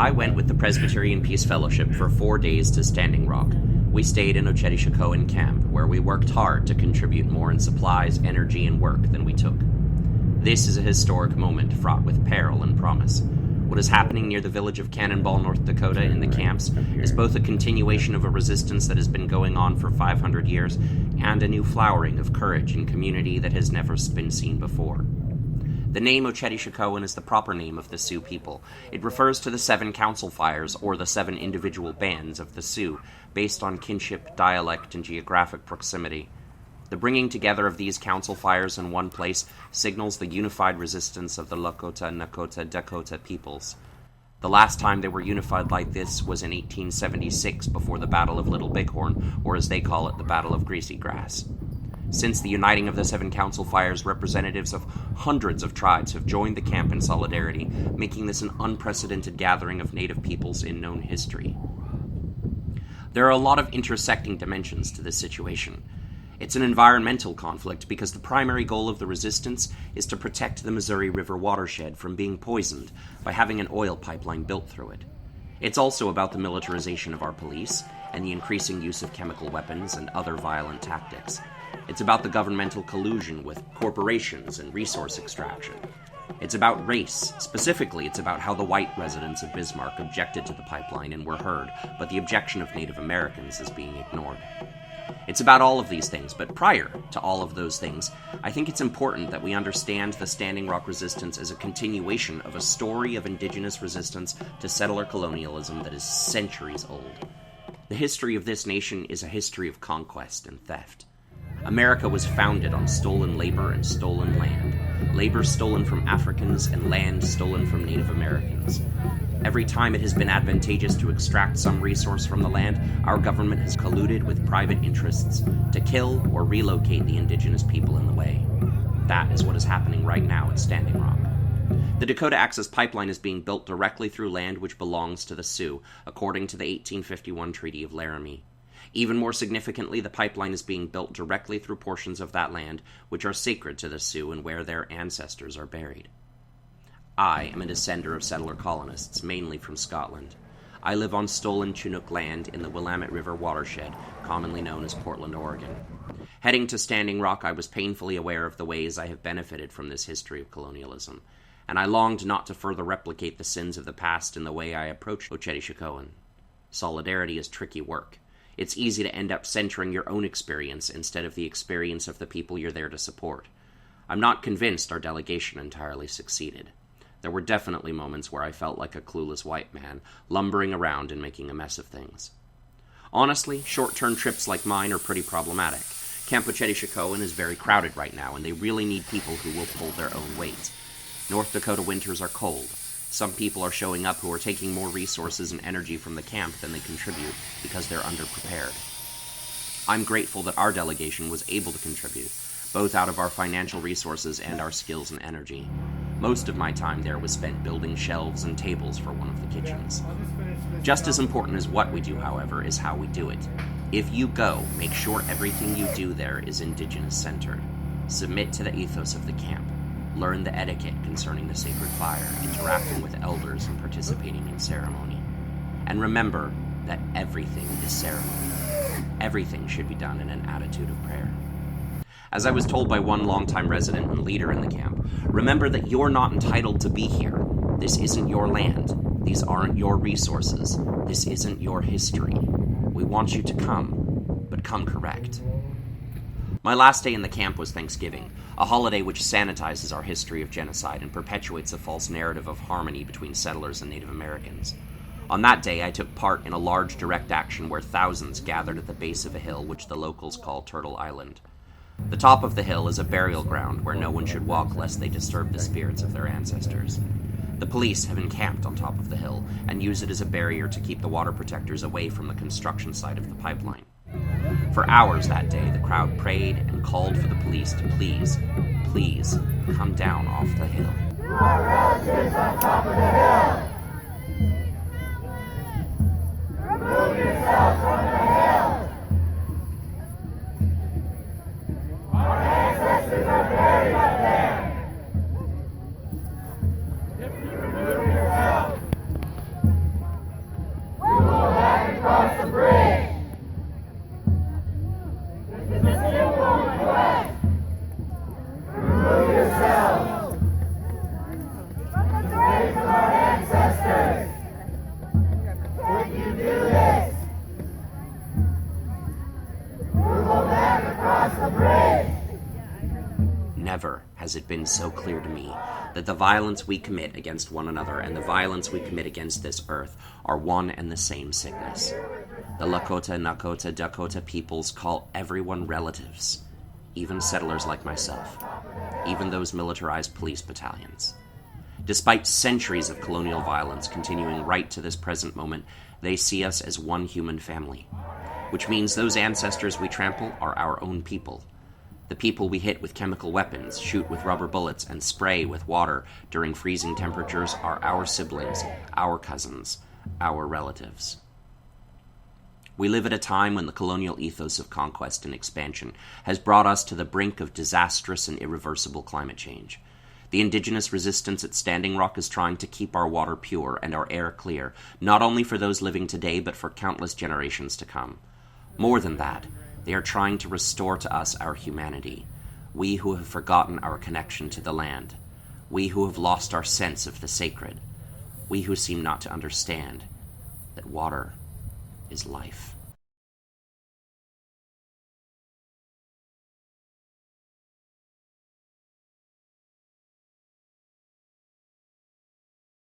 I went with the Presbyterian Peace Fellowship for 4 days to Standing Rock. We stayed in Oceti Sakowin camp, where we worked hard to contribute more in supplies, energy, and work than we took. This is a historic moment fraught with peril and promise. What is happening near the village of Cannonball, North Dakota, in the camps, is both a continuation of a resistance that has been going on for 500 years and a new flowering of courage and community that has never been seen before. The name Oceti Sakowin is the proper name of the Sioux people. It refers to the 7 council fires, or the 7 individual bands of the Sioux, based on kinship, dialect, and geographic proximity. The bringing together of these council fires in one place signals the unified resistance of the Lakota, Nakota, Dakota peoples. The last time they were unified like this was in 1876 before the Battle of Little Bighorn, or as they call it, the Battle of Greasy Grass. Since the uniting of the 7 council fires, representatives of hundreds of tribes have joined the camp in solidarity, making this an unprecedented gathering of Native peoples in known history. There are a lot of intersecting dimensions to this situation. It's an environmental conflict because the primary goal of the resistance is to protect the Missouri River watershed from being poisoned by having an oil pipeline built through it. It's also about the militarization of our police and the increasing use of chemical weapons and other violent tactics. It's about the governmental collusion with corporations and resource extraction. It's about race. Specifically, it's about how the white residents of Bismarck objected to the pipeline and were heard, but the objection of Native Americans is being ignored. It's about all of these things, but prior to all of those things, I think it's important that we understand the Standing Rock resistance as a continuation of a story of indigenous resistance to settler colonialism that is centuries old. The history of this nation is a history of conquest and theft. America was founded on stolen labor and stolen land. Labor stolen from Africans and land stolen from Native Americans. Every time it has been advantageous to extract some resource from the land, our government has colluded with private interests to kill or relocate the indigenous people in the way. That is what is happening right now at Standing Rock. The Dakota Access Pipeline is being built directly through land which belongs to the Sioux, according to the 1851 Treaty of Laramie. Even more significantly, the pipeline is being built directly through portions of that land which are sacred to the Sioux and where their ancestors are buried. I am a descender of settler colonists, mainly from Scotland. I live on stolen Chinook land in the Willamette River watershed, commonly known as Portland, Oregon. Heading to Standing Rock, I was painfully aware of the ways I have benefited from this history of colonialism, and I longed not to further replicate the sins of the past in the way I approached Oceti Sakowin. Solidarity is tricky work. It's easy to end up centering your own experience instead of the experience of the people you're there to support. I'm not convinced our delegation entirely succeeded. There were definitely moments where I felt like a clueless white man, lumbering around and making a mess of things. Honestly, short-term trips like mine are pretty problematic. Camp Oceti Sakowin is very crowded right now, and they really need people who will pull their own weight. North Dakota winters are cold. Some people are showing up who are taking more resources and energy from the camp than they contribute because they're underprepared. I'm grateful that our delegation was able to contribute, both out of our financial resources and our skills and energy. Most of my time there was spent building shelves and tables for one of the kitchens. Just as important as what we do, however, is how we do it. If you go, make sure everything you do there is indigenous-centered. Submit to the ethos of the camp. Learn the etiquette concerning the sacred fire, interacting with elders and participating in ceremony. And remember that everything is ceremony. Everything should be done in an attitude of prayer. As I was told by one longtime resident and leader in the camp, remember that you're not entitled to be here. This isn't your land. These aren't your resources. This isn't your history. We want you to come, but come correct. My last day in the camp was Thanksgiving, a holiday which sanitizes our history of genocide and perpetuates a false narrative of harmony between settlers and Native Americans. On that day, I took part in a large direct action where thousands gathered at the base of a hill which the locals call Turtle Island. The top of the hill is a burial ground where no one should walk lest they disturb the spirits of their ancestors. The police have encamped on top of the hill and use it as a barrier to keep the water protectors away from the construction site of the pipeline. For hours that day, the crowd prayed and called for the police to please come down off the hill. Our relatives on top of the hill! Remove yourself from the hill! Our ancestors are buried up there! If you remove yourself, has it been so clear to me that the violence we commit against one another and the violence we commit against this earth are one and the same sickness. The Lakota, Nakota, Dakota peoples call everyone relatives, even settlers like myself, even those militarized police battalions. Despite centuries of colonial violence continuing right to this present moment, they see us as one human family, which means those ancestors we trample are our own people. The people we hit with chemical weapons, shoot with rubber bullets, and spray with water during freezing temperatures are our siblings, our cousins, our relatives. We live at a time when the colonial ethos of conquest and expansion has brought us to the brink of disastrous and irreversible climate change. The indigenous resistance at Standing Rock is trying to keep our water pure and our air clear, not only for those living today, but for countless generations to come. More than that, they are trying to restore to us our humanity, we who have forgotten our connection to the land, we who have lost our sense of the sacred, we who seem not to understand that water is life.